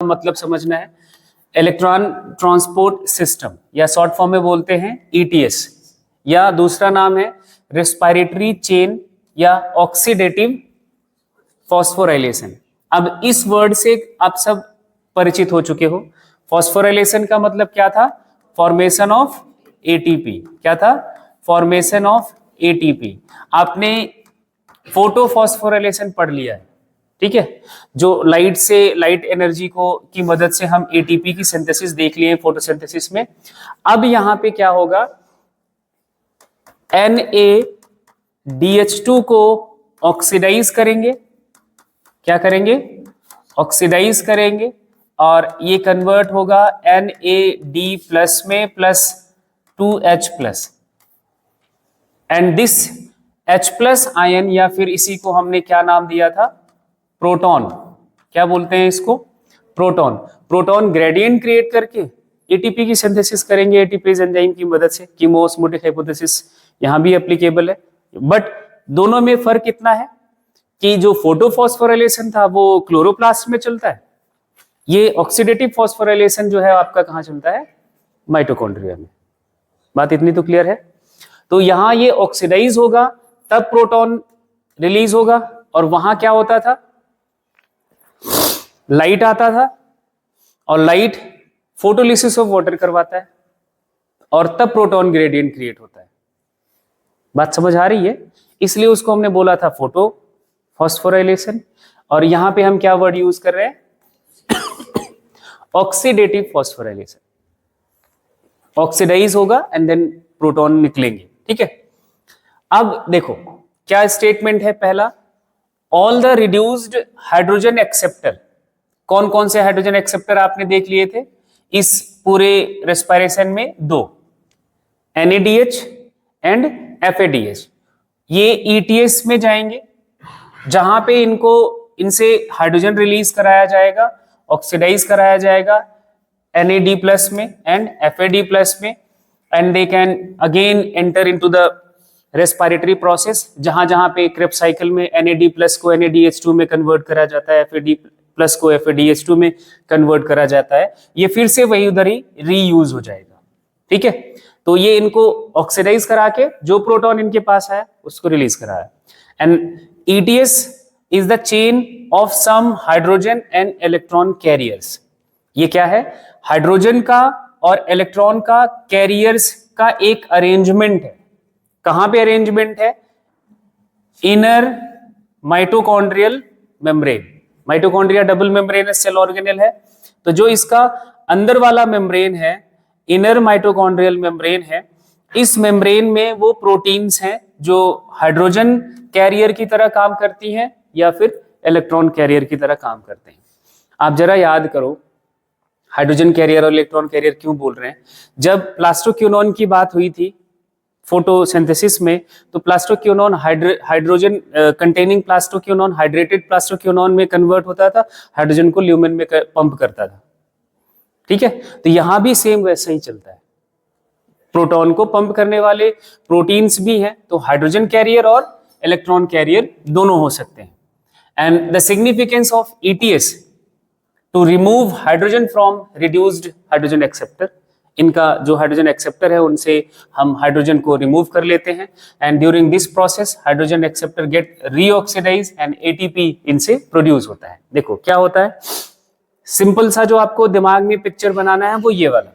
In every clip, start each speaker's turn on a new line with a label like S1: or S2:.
S1: मतलब समझना है। इलेक्ट्रॉन ट्रांसपोर्ट सिस्टम, या शॉर्ट फॉर्म में बोलते हैं ईटीएस, या दूसरा नाम है रेस्पिरेटरी चेन या ऑक्सीडेटिव फॉस्फोराइलेशन। अब इस वर्ड से आप सब परिचित हो चुके हो। फॉस्फोराइलेशन का मतलब क्या था? Formation of ATP. क्या था? Formation of ATP. आपने फोटो फॉस्फोराइलेशन पढ़ लिया है, ठीक है, जो लाइट से, लाइट एनर्जी को की मदद से हम एटीपी की सिंथेसिस देख लिए फोटोसिंथेसिस में। अब यहां पे क्या होगा, NaDH2 को ऑक्सीडाइज करेंगे। क्या करेंगे? ऑक्सीडाइज करेंगे, और ये कन्वर्ट होगा NaD प्लस में plus 2H plus, and this H plus ion, या फिर इसी को हमने क्या नाम दिया था? प्रोटॉन। क्या बोलते हैं इसको? प्रोटॉन। प्रोटॉन ग्रेडियंट क्रिएट करके एटीपी की सिंथेसिस करेंगे एटीपेज एंजाइम की मदद से। कीमोओस्मोटिक हाइपोथेसिस यहां भी एप्लीकेबल है, बट दोनों में फर्क इतना है कि जो फोटोफॉस्फोराइलेशन था वो क्लोरोप्लास्ट में चलता है, ये ऑक्सीडेटिव फॉस्फोराइलेशन जो है आपका कहां चलता है? माइटोकॉन्ड्रिया में। बात इतनी तो क्लियर है। तो यहां ये ऑक्सीडाइज होगा, तब प्रोटॉन रिलीज होगा, और वहां क्या होता था? लाइट आता था, और लाइट फोटोलिसिस ऑफ वाटर करवाता है, और तब प्रोटॉन ग्रेडियंट क्रिएट होता है। बात समझ आ रही है? इसलिए उसको हमने बोला था फोटो फॉस्फोराइलेशन, और यहां पे हम क्या वर्ड यूज कर रहे हैं? Oxidative phosphorylation. ऑक्सीडाइज होगा एंड देन प्रोटॉन निकलेंगे, ठीक है। अब देखो क्या स्टेटमेंट है पहला, all the reduced hydrogen acceptor. कौन कौन से हाइड्रोजन एक्सेप्टर आपने देख लिए थे इस पूरे रेस्पिरेशन में? दो, NaDH एंड FADH। ये ETS में जाएंगे, जहां पे इनसे हाइड्रोजन रिलीज कराया जाएगा, ऑक्सीडाइज कराया जाएगा NaD प्लस में एंड FAD प्लस में, and they can again enter into the respiratory process, जहां जहां पे क्रेब्स साइकिल में NaD प्लस को NaDH2 में कन्वर्ट करा जाता है, FAD प्लस को FADH2 में कन्वर्ट करा जाता है, ये फिर से वही उधर ही रीयूज हो जाएगा, ठीक है। तो ये इनको ऑक्सीडाइज करा के जो प्रोटॉन इनके पास है उसको रिलीज कराया। And ETS is the chain of some hydrogen and electron carriers. ये क्या है? हाइड्रोजन का और इलेक्ट्रॉन का कैरियर्स का एक अरेंजमेंट है। कहां पे अरेंजमेंट है? Inner mitochondrial membrane. Mitochondria double membranous cell organelle है, तो जो इसका अंदर वाला मेम्ब्रेन है, इनर माइटोकॉन्ड्रियल मेम्ब्रेन है, इस मेम्ब्रेन में वो प्रोटीन्स हैं जो हाइड्रोजन कैरियर की तरह काम करती हैं या फिर इलेक्ट्रॉन कैरियर की तरह काम करते हैं। आप जरा याद करो, हाइड्रोजन कैरियर और इलेक्ट्रॉन कैरियर क्यों बोल रहे हैं? जब प्लास्टोक्विनोन की बात हुई थी फोटोसिंथेसिस में, तो plastoquinone hydrogen containing plastoquinone hydrated plastoquinone में कन्वर्ट होता था, हाइड्रोजन को ल्यूमेन में पंप करता था, ठीक है। तो यहां भी सेम वैसा ही चलता है, प्रोटॉन को पंप करने वाले प्रोटीन्स भी हैं, तो हाइड्रोजन कैरियर और इलेक्ट्रॉन कैरियर दोनों हो सकते हैं। And the significance of ETS to remove hydrogen from reduced hydrogen acceptor. इनका जो हाइड्रोजन एक्सेप्टर है उनसे हम हाइड्रोजन को रिमूव कर लेते हैं, and during this process hydrogen acceptor get reoxidise and ATP इनसे प्रोड्यूस होता है। देखो क्या होता है, सिंपल सा जो आपको दिमाग में पिक्चर बनाना है वो ये वाला,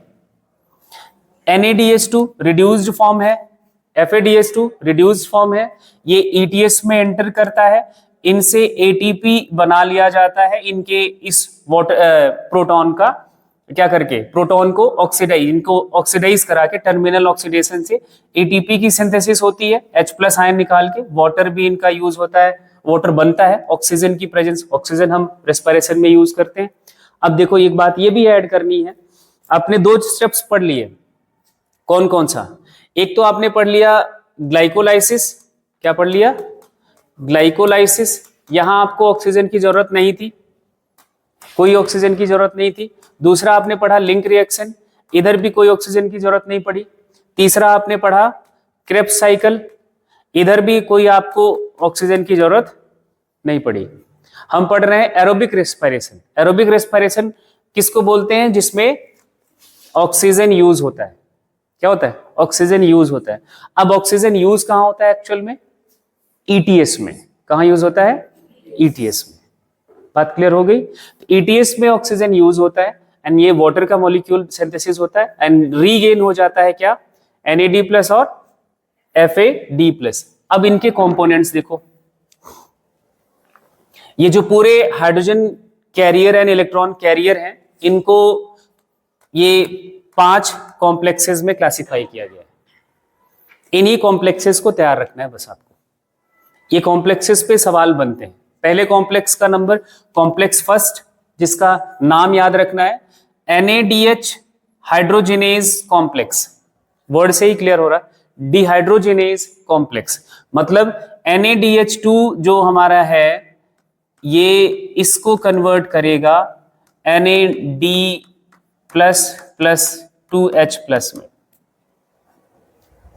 S1: NaDH2 रिड्यूस्ड फॉर्म है, FADH2 रिड्यूस्ड फॉर्म है, ये ETS में एंटर करता है, इनसे ATP बना लिया जाता है, इनके इस प्रोटॉन का क्या करके, प्रोटॉन को इनको ऑक्सीडाइज करा के टर्मिनल ऑक्सीडेशन से ATP की सिंथेसिस होती है, H प्लस आयन निकाल के। वाटर भी इनका यूज होता है, वाटर बनता है ऑक्सीजन की प्रेजेंस, ऑक्सीजन हम रेस्पिरेशन में यूज करते हैं। अब देखो एक बात ये भी ऐड करनी है, आपने दो स्टेप्स पढ़ लिए, कौन कौन सा? एक तो आपने पढ़ लिया ग्लाइकोलाइसिस। क्या पढ़ लिया? ग्लाइकोलाइसिस। यहां आपको ऑक्सीजन की जरूरत नहीं थी, कोई ऑक्सीजन की जरूरत नहीं थी। दूसरा आपने पढ़ा लिंक रिएक्शन, इधर भी कोई ऑक्सीजन की जरूरत नहीं पड़ी। तीसरा आपने पढ़ा क्रेब्स साइकिल, इधर भी कोई आपको ऑक्सीजन की जरूरत नहीं पड़ी। हम पढ़ रहे हैं एरोबिक रेस्पिरेशन। एरोबिक रेस्पिरेशन किसको बोलते हैं? जिसमें ऑक्सीजन यूज होता है। क्या होता है? ऑक्सीजन यूज होता है। अब ऑक्सीजन यूज कहां होता है एक्चुअल में? ईटीएस में। कहां यूज होता है? ईटीएस में। बात क्लियर हो गई? ईटीएस में ऑक्सीजन यूज होता है एंड ये वाटर का मॉलिक्यूल सिंथेसिस होता है एंड रीगेन हो जाता है क्या? NAD+ और FAD+। अब इनके कंपोनेंट्स देखो, ये जो पूरे hydrogen carrier and electron carrier हैं, इनको ये 5 कॉम्प्लेक्सेस में क्लासिफाई किया गया है। इन्हीं कॉम्प्लेक्सेस को तैयार रखना है बस आपको। ये कॉम्प्लेक्सेस पे सवाल बनते हैं। पहले कॉम्प्लेक्स का नंबर, कॉम्प्लेक्स फर्स्ट, जिसका नाम याद रखना है NADH हाइड्रोजिनेज कॉम्प्लेक्स। वर्ड से ही क्लियर हो रहा है, डिहाइड्रोजिनेज कॉम्प्लेक्स। मतलब NADH2 जो हमारा है ये इसको कन्वर्ट करेगा NAD++2H+ में।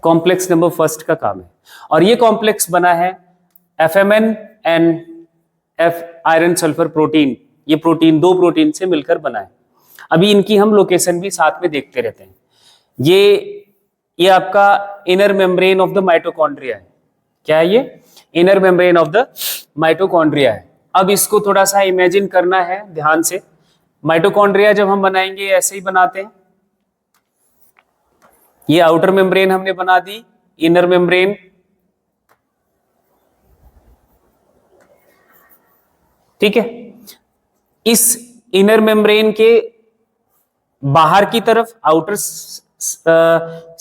S1: कॉम्प्लेक्स नंबर फर्स्ट का काम है। और ये कॉम्प्लेक्स बना है FMN and F iron sulphur protein. ये प्रोटीन 2 प्रोटीन से मिलकर बना है। अभी इनकी हम लोकेशन भी साथ में देखते रहते हैं। ये आपका inner membrane of the mitochondria है। क्या है ये? Inner membrane of the mitochondria है। अब इसको थोड़ा सा इमेजिन करना है ध्यान से। माइटोकॉन्ड्रिया जब हम बनाएंगे ऐसे ही बनाते हैं। ये आउटर मेम्ब्रेन हमने बना दी, इनर मेम्ब्रेन, ठीक है। इस इनर मेम्ब्रेन के बाहर की तरफ आउटर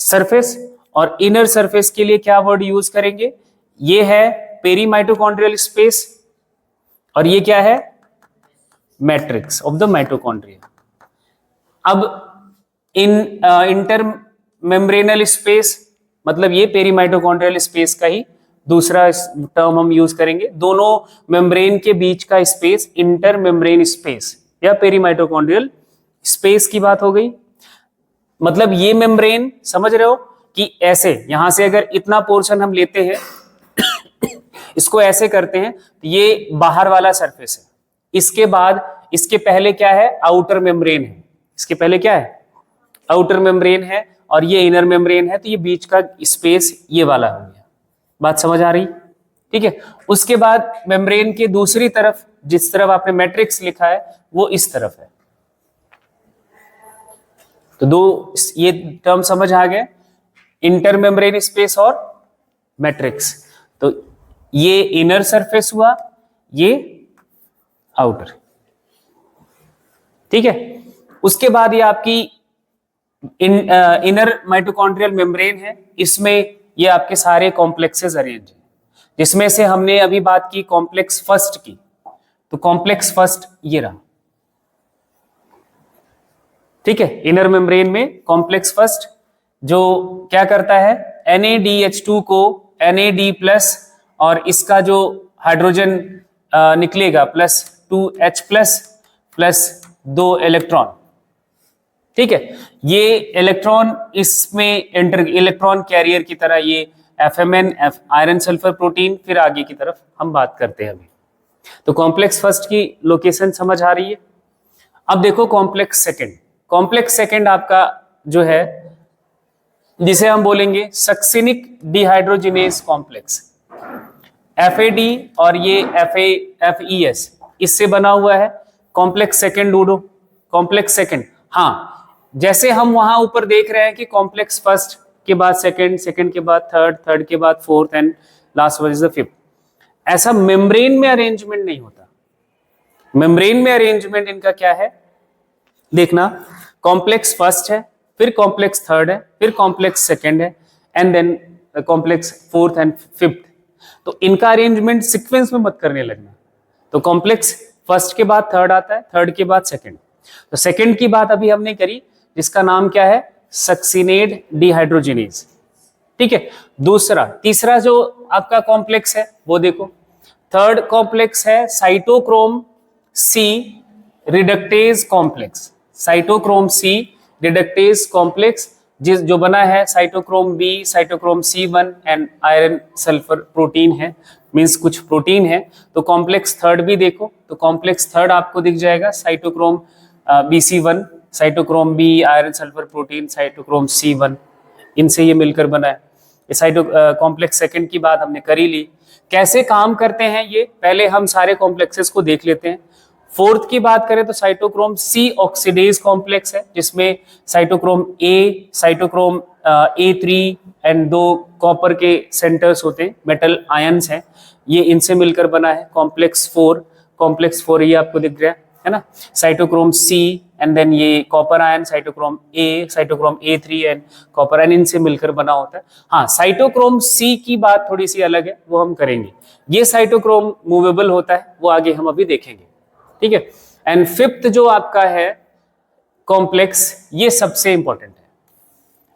S1: सरफेस और इनर सरफेस के लिए क्या वर्ड यूज करेंगे? ये है पेरीमाइटोकॉन्ड्रियल स्पेस और ये क्या है? Matrix of the mitochondria. अब इंटर मेम्ब्रेनल स्पेस मतलब ये पेरीमाइटोकॉन्ड्रियल स्पेस का ही दूसरा टर्म हम यूज करेंगे। दोनों मेम्ब्रेन के बीच का स्पेस इंटर मेम्ब्रेन स्पेस या पेरीमाइटोकॉन्ड्रियल स्पेस की बात हो गई। मतलब ये मेम्ब्रेन, समझ रहे हो कि ऐसे यहां से अगर इतना पोर्शन हम लेते हैं इसको ऐसे करते हैं तो ये बाहर वाला सरफेस है। इसके बाद इसके पहले क्या है? आउटर मेम्ब्रेन है। इसके पहले क्या है? आउटर मेम्ब्रेन है और ये इनर मेम्ब्रेन है। तो ये बीच का स्पेस ये वाला हो गया। बात समझ आ रही? ठीक है। उसके बाद मेम्ब्रेन के दूसरी तरफ, जिस तरफ आपने मैट्रिक्स लिखा है वो इस तरफ है। तो दो ये टर्म समझ आ गए, इंटर मेम्ब्रेन स्पेस और मैट्रिक्स। तो ये इनर सरफेस हुआ, ये आउटर, ठीक है। उसके बाद ये आपकी इनर माइटोकॉन्ड्रियल मेम्ब्रेन है। इसमें ये आपके सारे कॉम्प्लेक्सेस अरेंज हैं, जिसमें से हमने अभी बात की कॉम्प्लेक्स फर्स्ट की। तो कॉम्प्लेक्स फर्स्ट ये रहा, ठीक है। इनर मेम्ब्रेन में कॉम्प्लेक्स फर्स्ट जो क्या करता है? NADH2 को NAD+ और इसका जो हाइड्रोजन निकलेगा +2H++2 इलेक्ट्रॉन, ठीक है। ये इलेक्ट्रॉन इसमें एंटर, इलेक्ट्रॉन कैरियर की तरह ये FMN F iron sulphur protein, फिर आगे की तरफ हम बात करते हैं अभी। तो कॉम्प्लेक्स फर्स्ट की लोकेशन समझ आ रही है। अब देखो कॉम्प्लेक्स सेकंड। कॉम्प्लेक्स सेकंड आपका जो है, जिसे हम बोलेंगे सक्सिनिक डिहाइड्रोजिनेज कॉम्प्लेक्स, FAD और ये FES, इससे बना हुआ है कॉम्प्लेक्स सेकंड। ढूंढो कॉम्प्लेक्स सेकंड। हाँ, जैसे हम वहां ऊपर देख रहे हैं कि कॉम्प्लेक्स फर्स्ट के बाद सेकंड, सेकंड के बाद थर्ड, थर्ड के बाद fourth and last one is the fifth. ऐसा मेम्ब्रेन में अरेंजमेंट नहीं होता। मेम्ब्रेन में अरेंजमेंट इनका क्या है देखना, कॉम्प्लेक्स फर्स्ट है, फिर कॉम्प्लेक्स थर्ड है, फिर कॉम्प्लेक्स सेकंड है and then complex fourth and fifth. तो इनका अरेंजमेंट सीक्वेंस में मत करने लगना। तो कॉम्प्लेक्स फर्स्ट के बाद थर्ड आता है, थर्ड के बाद सेकंड। तो सेकंड की बात अभी हमने करी, जिसका नाम क्या है? सक्सिनेड डिहाइड्रोजिनेज, ठीक है। दूसरा, तीसरा जो आपका कॉम्प्लेक्स है वो देखो, थर्ड कॉम्प्लेक्स है cytochrome C reductase complex. Cytochrome C reductase complex जो बना है cytochrome B, cytochrome C1 and iron sulphur protein है, मींस कुछ प्रोटीन है। तो कॉम्प्लेक्स थर्ड भी देखो, तो कॉम्प्लेक्स थर्ड आपको दिख जाएगा cytochrome BC1, cytochrome B iron sulphur protein cytochrome C1, इनसे ये मिलकर बना है। ये साइटो कॉम्प्लेक्स सेकंड की बात हमने कर ही ली। कैसे काम करते हैं ये, पहले हम सारे कॉम्प्लेक्सेस को देख लेते हैं। फोर्थ की बात करें तो साइटोक्रोम C ऑक्सीडेज कॉम्प्लेक्स है, जिसमें cytochrome A, cytochrome A3 and 2 copper के सेंटर्स होते हैं, मेटल आयंस हैं, ये इनसे मिलकर बना है। कॉम्प्लेक्स 4 ये आपको दिख रहा है ना, साइटोक्रोम C एंड देन ये copper ion cytochrome A, cytochrome A3 and copper ion, इनसे मिलकर बना होता है। हाँ, साइटोक्रोम C की बात थोड़ी सी अलग है, वो हम करेंगे। ये साइटोक्रोम मूवेबल होता है, वो आगे हम अभी देखेंगे, ठीक है। एंड फिफ्थ जो आपका है कॉम्प्लेक्स, ये सबसे इंपॉर्टेंट है,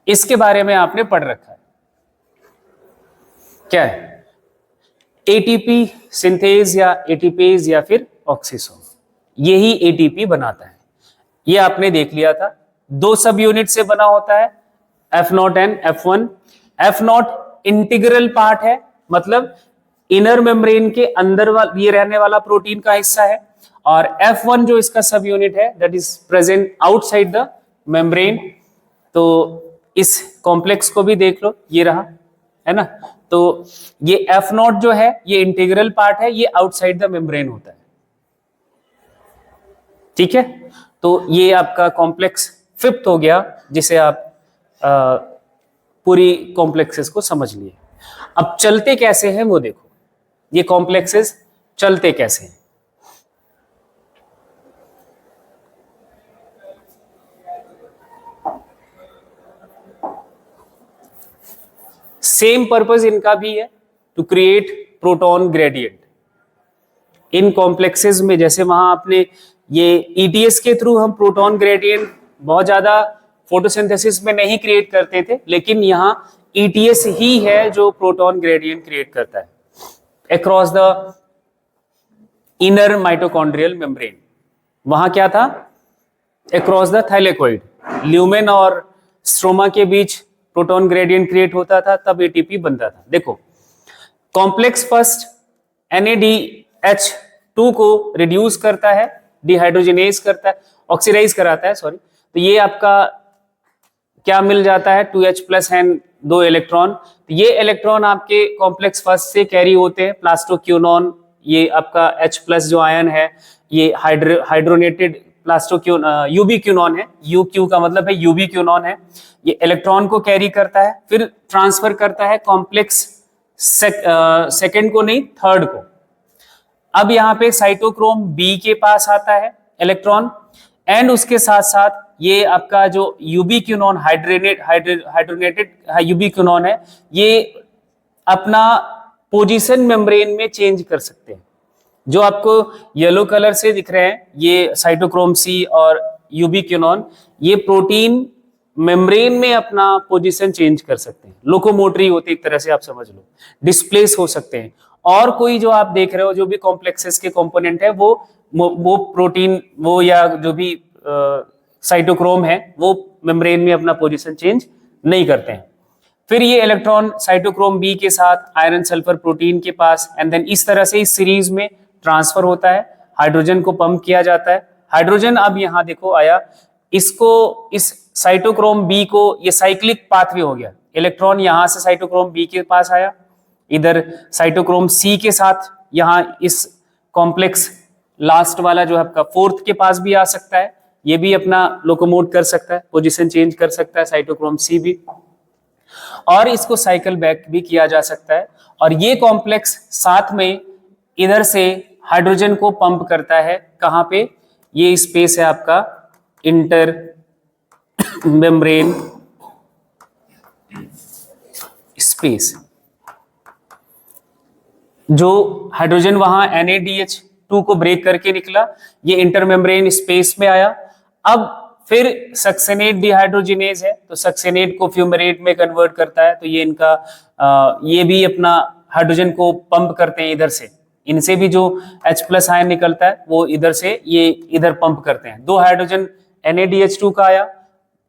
S1: इसके बारे में आपने पढ़ रखा है, क्या है? एटीपी सिंथेज या एटीपेज या फिर ऑक्सीसोम, यही एटीपी बनाता है। ये आपने देख लिया था, 2 सब यूनिट से बना होता है, F0 and F1। F0 integral part है, मतलब इनर मेम्ब्रेन के अंदर ये रहने वाला प्रोटीन का हिस्सा है, और F1 जो इसका सब यूनिट है, that is present outside the membrane. तो इस कॉम्प्लेक्स को भी देख लो, ये रहा, है ना। तो ये F0 जो है, ये इंटीग्रल पार्ट है, ये आउटसाइड द मेम्ब्रेन होता है, ठीक है। तो ये आपका कॉम्प्लेक्स फिफ्थ हो गया, जिसे आप पूरी कॉम्प्लेक्सेस को समझ लिए। अब चलते कैसे हैं वो देखो, ये कॉम्प्लेक्सेस चलते कैसे हैं। सेम पर्पस इनका भी है, टू क्रिएट प्रोटॉन ग्रेडियंट। इन कॉम्प्लेक्सेस में जैसे वहां आपने ये ETS के थ्रू हम प्रोटॉन ग्रेडियंट बहुत ज्यादा फोटोसिंथेसिस में नहीं क्रिएट करते थे, लेकिन यहाँ ETS ही है जो प्रोटॉन ग्रेडियंट क्रिएट करता है across the inner mitochondrial membrane. वहां क्या था? अक्रॉस द थाइलेकोइड, ल्यूमेन और स्ट्रोमा के बीच प्रोटॉन ग्रेडियंट क्रिएट होता था, तब ATP बनता था। देखो, कॉम्प्लेक्स फर्स्ट NADH2 को रिड्यूस करता है, डिहाइड्रोजनेज करता है, ऑक्सीडाइज कराता है, सॉरी। तो ये आपका क्या मिल जाता है? 2H+ and 2 electron. तो ये इलेक्ट्रॉन आपके कॉम्प्लेक्स फर्स्ट से कैरी होते हैं प्लास्टोक्यूनॉन, ये आपका H+ जो आयन है, ये हाइड्रोनेटेड यूबीक्यूनॉन है, UQ का मतलब है यूबीक्यूनॉन है, ये इलेक्ट्रॉन को कैरी करता है, फिर ट्रांसफर करता है कॉम्प्लेक्स सेकंड को नहीं, थर्ड को। अब यहाँ पे साइटोक्रोम B के पास आता है इलेक्ट्रॉन, एंड उसके साथ साथ ये आपका जो यूबीक्यूनॉन हाइड्रोनेटेड यूबीक्यूनॉन है, ये अपना पोजीशन मेम्ब्रेन में चेंज कर सकते हैं। जो आपको येलो कलर से दिख रहे हैं, ये साइटोक्रोम C और यूबीक्यूनॉन, ये प्रोटीन मेम्ब्रेन में अपना पोजीशन चेंज कर सकते हैं, लोकोमोटरी होती है एक तरह से आप समझ लो, डिस्प्लेस हो सकते हैं। और कोई जो आप देख रहे हो जो भी कॉम्प्लेक्सेस के कंपोनेंट है, वो प्रोटीन, वो या जो भी साइटोक्रोम है, वो मेम्ब्रेन में अपना पोजीशन चेंज नहीं करते हैं। फिर ये इलेक्ट्रॉन साइटोक्रोम B के साथ आयरन सल्फर प्रोटीन के पास, एंड देन इस तरह से इस सीरीज में ट्रांसफर होता है, हाइड्रोजन को पंप किया जाता है। हाइड्रोजन अब यहाँ देखो आया, इसको इस साइटोक्रोम B को, ये साइक्लिक पाथवे हो गया, इलेक्ट्रॉन यहां से साइटोक्रोम B के पास आया, इधर साइटोक्रोम C के साथ यहाँ इस कॉम्प्लेक्स लास्ट वाला जो आपका फोर्थ के पास भी आ सकता है, ये भी अपना लोकोमोट कर सकता है, पोजीशन चेंज कर सकता है साइटोक्रोम C भी, और इसको साइकिल बैक भी किया जा सकता है। और ये कॉम्प्लेक्स साथ में इधर से हाइड्रोजन को पंप करता है, कहां पे? ये स्पेस है आपका इंटर मेम्ब्रेन स्पेस। जो हाइड्रोजन वहां NADH2 को ब्रेक करके निकला, ये इंटर मेम्ब्रेन स्पेस में आया। अब फिर सक्सेनेट डिहाइड्रोजिनेज है, तो सक्सेनेट को फ्यूमेरेट में कन्वर्ट करता है, तो ये इनका ये भी अपना हाइड्रोजन को पंप करते हैं इधर से, इनसे भी जो H+ आयन निकलता है वो इधर से ये इधर पंप करते हैं। 2 हाइड्रोजन NADH2 का आया,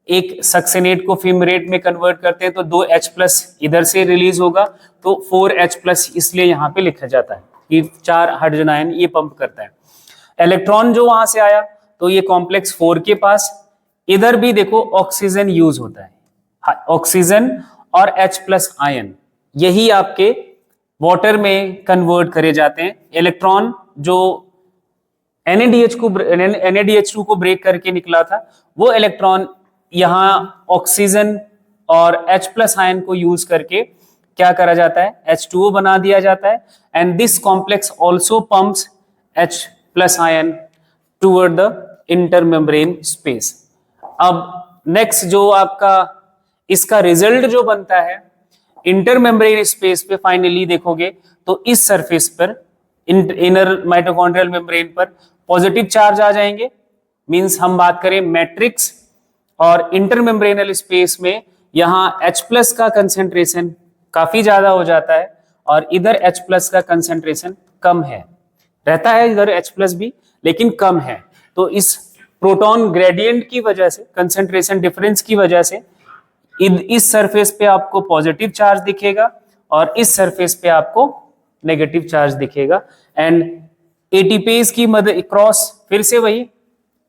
S1: एक सक्सेनेट को फ्यूमेरेट में कन्वर्ट करते हैं, तो 2H+ इधर से रिलीज होगा, तो 4H+ इसलिए यहाँ पे लिखा जाता है कि 4 हाइड्रोजन आयन ये पंप करता है। इलेक्ट्रॉन जो वहां से आया, तो ये कॉम्प्लेक्स 4 के पास इधर भी देखो ऑक्सीजन यूज होता है, ऑक्सीजन और H प्लस आयन यही आपके वाटर में कन्वर्ट करे जाते हैं। इलेक्ट्रॉन जो NaDH2 को ब्रेक करके निकला था वो इलेक्ट्रॉन यहाँ ऑक्सीजन और H प्लस आयन को यूज करके क्या करा जाता है, H2O बना दिया जाता है। And this complex also pumps H plus ion toward the intermembrane space. अब नेक्स्ट जो आपका इसका रिजल्ट जो बनता है इंटरमेम्ब्रेन स्पेस पे फाइनली देखोगे तो इस सरफेस पर इनर माइटोकॉन्ड्रियल मेम्ब्रेन पर पॉजिटिव चार्ज आ जाएंगे। मींस हम बात करें मैट्रिक्स और इंटरमेम्ब्रेनल स्पेस में यहाँ H प्लस का कंसेंट्रेशन काफी ज्यादा हो जाता है और इधर H प्लस का कंसेंट्रेशन कम है, रहता है इधर H प्लस भी लेकिन कम है। तो इस प्रोटॉन ग्रेडियंट की वजह से, कंसेंट्रेशन डिफरेंस की वजह से इस सरफेस पे आपको पॉजिटिव चार्ज दिखेगा और इस सरफेस पे आपको नेगेटिव चार्ज दिखेगा। एंड एटीपेज की मदद क्रॉस फिर से वही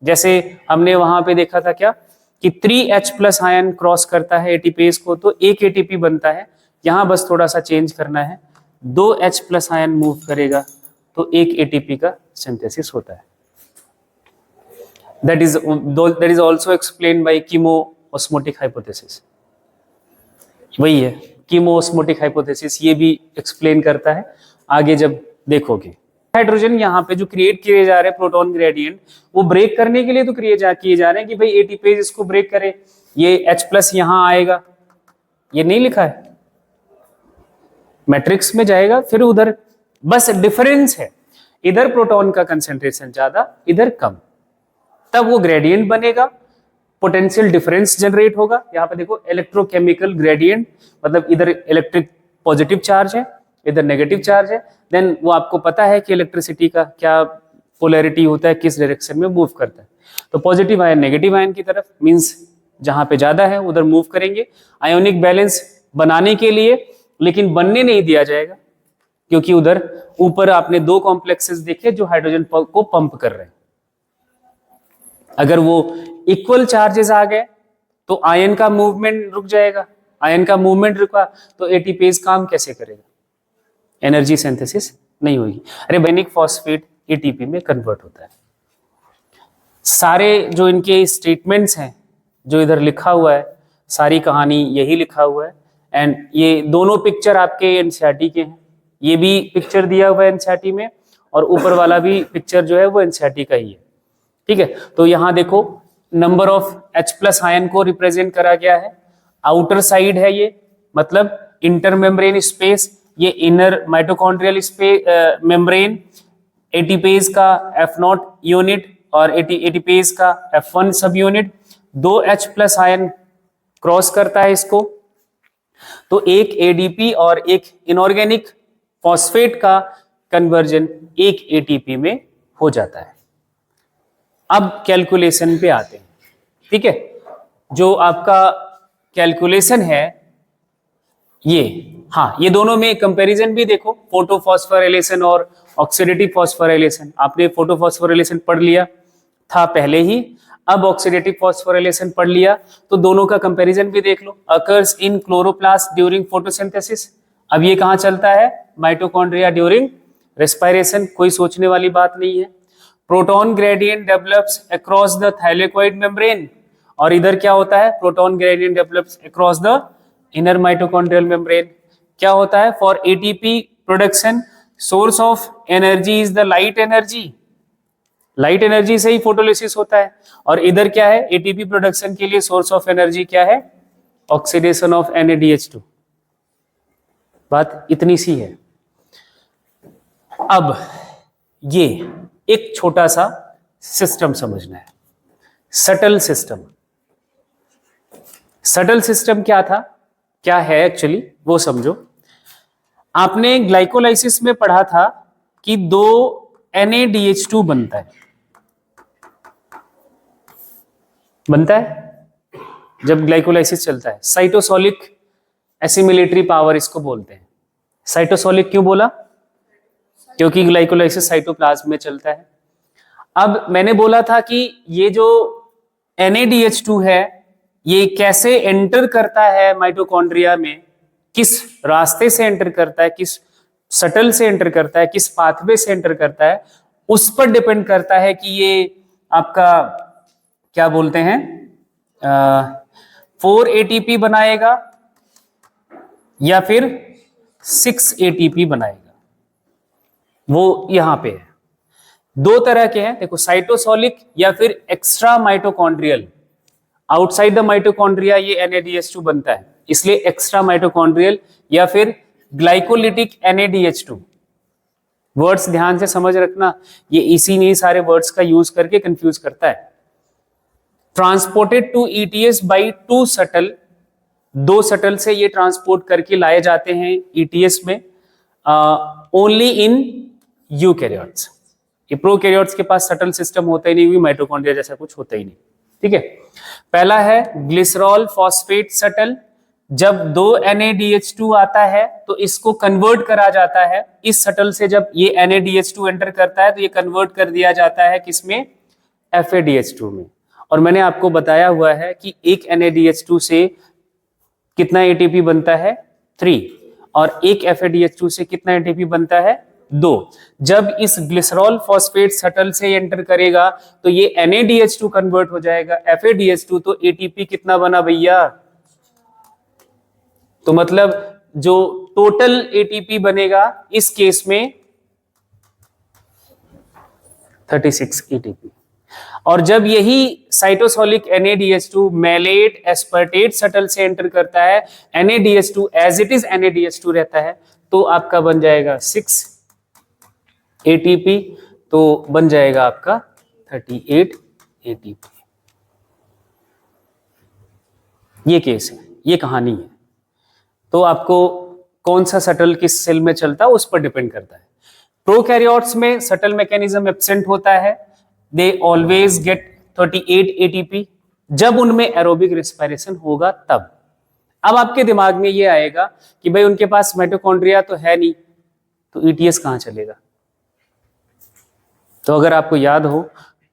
S1: जैसे हमने वहां पे देखा था क्या कि 3H प्लस आयन क्रॉस करता है एटीपेज को तो एक एटीपी बनता है। यहां बस थोड़ा सा चेंज करना है, 2H प्लस आयन मूव करेगा तो एक एटीपी का सिंथेसिस होता है। That is also explain by chemo-osmotic hypothesis. वही है कीमो-ऑस्मोटिक हाइपोथेसिस, ये भी एक्सप्लेन करता है आगे जब देखोगे। हाइड्रोजन यहाँ पे जो क्रिएट किए जा रहे हैं प्रोटॉन ग्रेडियंट वो ब्रेक करने के लिए तो किए जा रहे हैं कि भाई एटीपेज इसको ब्रेक करे, ये H प्लस यहाँ आएगा, ये नहीं लिखा है, मैट्रिक्स में जाएगा फिर उधर बस डिफरेंस है, इधर प्रोटॉन का कंसेंट्रेशन ज्यादा इधर कम, तब वो ग्रेडियंट बनेगा, पोटेंशियल डिफरेंस जनरेट होगा। यहाँ पे देखो इलेक्ट्रोकेमिकल ग्रेडियंट मतलब इधर इलेक्ट्रिक पॉजिटिव चार्ज है इधर नेगेटिव चार्ज है, देन वो आपको पता है कि इलेक्ट्रिसिटी का क्या पोलैरिटी होता है, किस डायरेक्शन में मूव करता है। तो पॉजिटिव आयन नेगेटिव आयन की तरफ मींस जहां पे ज्यादा है उधर मूव करेंगे आयोनिक बैलेंस बनाने के लिए, लेकिन बनने नहीं दिया जाएगा क्योंकि उधर ऊपर आपने 2 कॉम्प्लेक्सेस देखे जो हाइड्रोजन को पंप कर रहे हैं। अगर वो इक्वल चार्जेस आ गए तो आयन का मूवमेंट रुक जाएगा, आयन का मूवमेंट रुका तो एटीपेज काम कैसे करेगा, एनर्जी सिंथेसिस नहीं होगी। अरे बेनिक फॉस्फेट एटीपी में कन्वर्ट होता है। सारे जो इनके स्टेटमेंट्स हैं जो इधर लिखा हुआ है सारी कहानी यही लिखा हुआ है। एंड ये दोनों पिक्चर आपके एनसीईआरटी के हैं, ये भी पिक्चर दिया हुआ है एनसीईआरटी में और ऊपर वाला भी पिक्चर जो है वो एनसीईआरटी का ही है, ठीक है। तो यहाँ देखो number of H plus ion को रिप्रेजेंट करा गया है, आउटर साइड है ये मतलब इंटरमेम्ब्रेन स्पेस, ये inner mitochondrial space membrane, ATPase का F0 यूनिट और एटीपेज का F1 सब unit, 2H plus ion cross करता है इसको तो एक ADP और एक इनऑर्गेनिक फॉस्फेट का कन्वर्जन एक एटीपी में हो जाता है। अब कैलकुलेशन पे आते हैं, ठीक है। जो आपका कैलकुलेशन है ये, हाँ ये दोनों में कंपैरिजन भी देखो, फोटोफॉस्फोराइलेशन और ऑक्सीडेटिव फॉस्फोराइलेशन। आपने फोटोफॉस्फोराइलेशन पढ़ लिया था पहले ही, अब ऑक्सीडेटिव फॉस्फोराइलेशन पढ़ लिया तो दोनों का कंपैरिजन भी देख लो। Occurs in chloroplast during photosynthesis, अब ये कहां चलता है, माइटोकॉन्ड्रिया ड्यूरिंग रेस्पिरेशन, कोई सोचने वाली बात नहीं है। Proton gradient develops across the thylakoid membrane, और इधर क्या होता है, proton gradient develops across the inner mitochondrial membrane. क्या होता है, for ATP production source of energy is the light energy, light energy से ही फोटोलिसिस होता है। और इधर क्या है, एटीपी प्रोडक्शन के लिए सोर्स ऑफ एनर्जी क्या है, ऑक्सीडेशन ऑफ NaDH2। बात इतनी सी है। अब ये एक छोटा सा सिस्टम समझना है, सटल सिस्टम। सटल सिस्टम क्या था, क्या है एक्चुअली वो समझो। आपने ग्लाइकोलाइसिस में पढ़ा था कि 2 NaDH2 बनता है जब ग्लाइकोलाइसिस चलता है। साइटोसोलिक एसिमिलेटरी पावर इसको बोलते हैं। साइटोसोलिक क्यों बोला, क्योंकि ग्लाइकोलाइसिस साइटोप्लाज्म में चलता है। अब मैंने बोला था कि ये जो NADH2 है ये कैसे एंटर करता है माइटोकॉन्ड्रिया में, किस रास्ते से एंटर करता है, किस शटल से एंटर करता है, किस पाथवे से एंटर करता है, उस पर डिपेंड करता है कि ये आपका क्या बोलते हैं 4 ATP बनाएगा या फिर 6 ATP बनाएगा। वो यहां पे है, दो तरह के हैं देखो, साइटोसोलिक या फिर extra mitochondrial. Outside the mitochondria ये NADH2 बनता है, इसलिए एक्स्ट्रा माइटोकॉन्ड्रियल या फिर ग्लाइकोलिटिक NADH2। वर्ड्स ध्यान से समझ रखना, ये इसी सारे वर्ड्स का यूज करके कंफ्यूज करता है। Transported to ETS by 2 shuttle, 2 shuttle से ये ट्रांसपोर्ट करके लाए जाते हैं ETS में, ओनली इन यूकैरियोट्स। ये प्रोकैरियोट्स के पास शटल सिस्टम होता ही नहीं, माइटोकॉन्ड्रिया जैसा कुछ होता ही नहीं। ठीक है, पहला है ग्लिसरॉल फॉस्फेट शटल। जब 2 NADH2 आता है तो इसको कन्वर्ट करा जाता है इस शटल से। जब ये NADH2 एंटर करता है तो ये कन्वर्ट कर दिया जाता है किसमें, FADH2 में। और मैंने आपको बताया हुआ है कि एक NADH2 से कितना ATP बनता है 3, और एक FADH2 से कितना ATP बनता है 2। जब इस ग्लिसरॉल फॉस्फेट शटल से एंटर करेगा तो ये NADH2 कन्वर्ट हो जाएगा FADH2, तो ATP कितना बना भैया, तो मतलब जो टोटल ATP बनेगा इस केस में 36 ATP। और जब यही cytosolic NADH2 mallet aspartate shuttle से एंटर करता है, NADH2 as it is NADH2 रहता है, तो आपका बन जाएगा 6 ATP, तो बन जाएगा आपका 38 ATP। ये केस है, ये कहानी है। तो आपको कौन सा शटल किस सेल में चलता है उस पर डिपेंड करता है। प्रोकैरियोट्स में शटल मैकेनिज्म एब्सेंट होता है, दे ऑलवेज गेट 38 ATP जब उनमें एरोबिक रेस्पिरेशन होगा तब। अब आपके दिमाग में ये आएगा कि भाई उनके पास माइटोकॉन्ड्रिया तो है नहीं, तो ETS कहां चलेगा। तो अगर आपको याद हो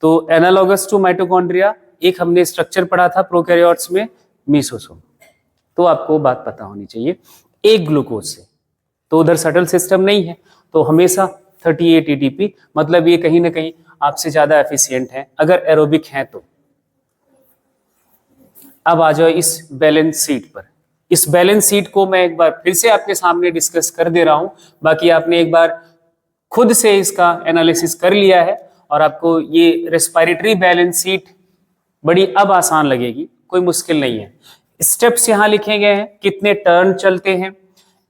S1: तो एनालॉगस टू माइटोकॉन्ड्रिया एक हमने स्ट्रक्चर पढ़ा था प्रोकैरियोट्स में, मीसोसोम। तो आपको बात पता होनी चाहिए, एक ग्लूकोज से, तो उधर शटल सिस्टम नहीं है, तो हमेशा 38 ATP, मतलब ये कहीं ना कहीं आपसे ज्यादा एफिशिएंट है अगर एरोबिक है तो। अब आ जाओ इस बैलेंस शीट पर। इस बैलेंस शीट को मैं एक बार फिर से आपके सामने डिस्कस कर दे रहा हूं, बाकी आपने एक बार खुद से इसका एनालिसिस कर लिया है और आपको ये रेस्पिरेटरी बैलेंस शीट बड़ी अब आसान लगेगी, कोई मुश्किल नहीं है। स्टेप्स यहां लिखे गए हैं, कितने टर्न चलते हैं,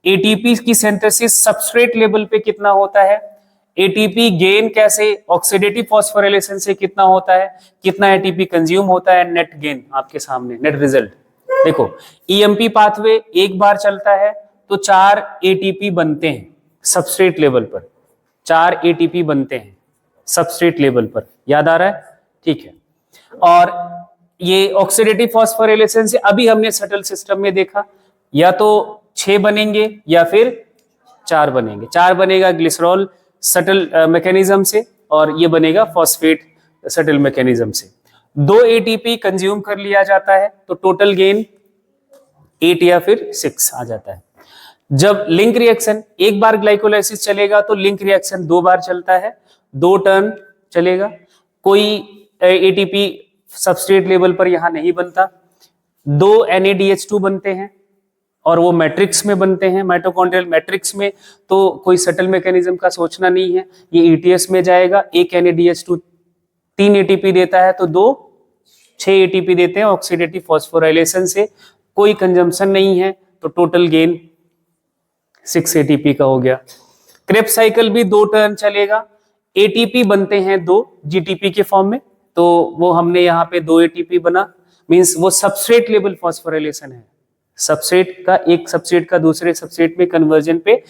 S1: ATP की सिंथेसिस सबस्ट्रेट लेवल पे कितना होता है, ATP गेन कैसे ऑक्सीडेटिव फॉस्फोराइलेशन से कितना होता है, कितना ATP कंज्यूम होता है, नेट गेन आपके सामने, नेट रिजल्ट। देखो EMP पाथवे एक बार चलता है तो 4 ATP बनते हैं सबस्ट्रेट लेवल पर, 4 ATP बनते हैं सबस्ट्रेट लेवल पर, याद आ रहा है, ठीक है। और ये ऑक्सीडेटिव फॉस्फोराइलेशन से अभी हमने शटल सिस्टम में देखा, या तो 6 बनेंगे या फिर 4 बनेंगे। 4 बनेगा ग्लिसरॉल शटल मैकेनिज्म से और ये बनेगा फॉस्फेट शटल मैकेनिज्म से। 2 ATP कंज्यूम कर लिया जाता है तो टोटल गेन 8 या फिर 6 आ जाता है। जब लिंक रिएक्शन, एक बार ग्लाइकोलाइसिस चलेगा तो लिंक रिएक्शन 2 बार चलता है, 2 टर्न चलेगा। कोई ATP सबस्ट्रेट लेवल पर यहां नहीं बनता, 2 NADH2 बनते हैं और वो मैट्रिक्स में बनते हैं, माइटोकॉन्ड्रियल मैट्रिक्स में, तो कोई शटल मैकेनिज्म का सोचना नहीं है, ये ETS में जाएगा। एक NADH2 3 ATP देता है तो 2 6 ATP देते हैं ऑक्सीडेटिव फॉस्फोराइलेशन से, कोई कंजम्पशन नहीं है, तो टोटल गेन 6 ATP का हो गया। क्रेब्स साइकिल भी 2 टर्न चलेगा, ATP बनते हैं 2 GTP के फॉर्म में, तो वो हमने यहाँ पे 2 ATP बना, मींस वो सबस्ट्रेट लेवल फॉस्फोराइलेशन है, सबस्ट्रेट का एक सबस्ट्रेट का दूसरे सबस्ट्रेट में कन्वर्जन पे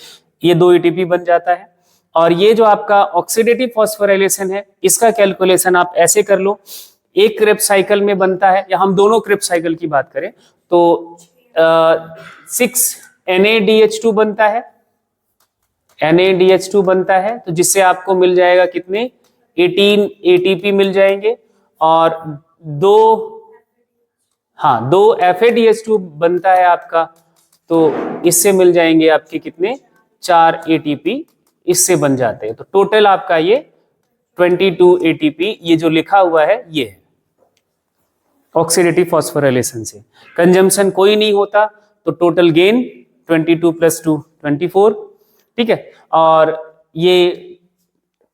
S1: ये 2 ATP बन जाता है। और ये जो आपका ऑक्सीडेटिव फॉस्फोराइलेशन है, इसका कैलकुलेशन आप ऐसे कर लो, एक क्रेब्स साइकिल में बनता है, या हम दोनों क्रेब्स साइकिल की बात करें तो 6 NADH2 बनता है, NADH2 बनता है, तो जिससे आपको मिल जाएगा कितने 18 एटीपी मिल जाएंगे और दो FADH2 बनता है आपका, तो इससे मिल जाएंगे आपके कितने 4 एटीपी इससे बन जाते हैं। तो टोटल आपका ये 22 एटीपी ये जो लिखा हुआ है ये है ऑक्सीडेटिव फॉस्फोराइलेशन से। कंजम्पशन कोई नहीं होता तो टोटल गेन 22 + 2 24, ठीक है। और ये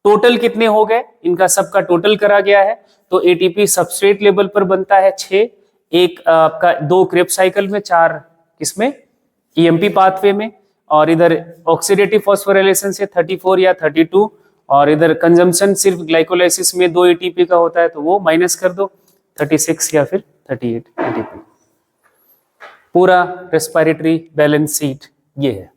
S1: टोटल कितने हो गए, इनका सबका टोटल करा गया है। तो एटीपी सबस्ट्रेट लेवल पर बनता है 6, एक आपका 2 क्रेब्स साइकिल में, 4 किसमें ईएमपी पाथवे में, और इधर ऑक्सीडेटिव फॉस्फोराइलेशन से 34 या 32, और इधर कंजम्पशन सिर्फ ग्लाइकोलाइसिस में 2 एटीपी का होता है तो वो माइनस कर दो 36 या फिर 38 एटीपी। पूरा रेस्पिरेटरी बैलेंस शीट ये है।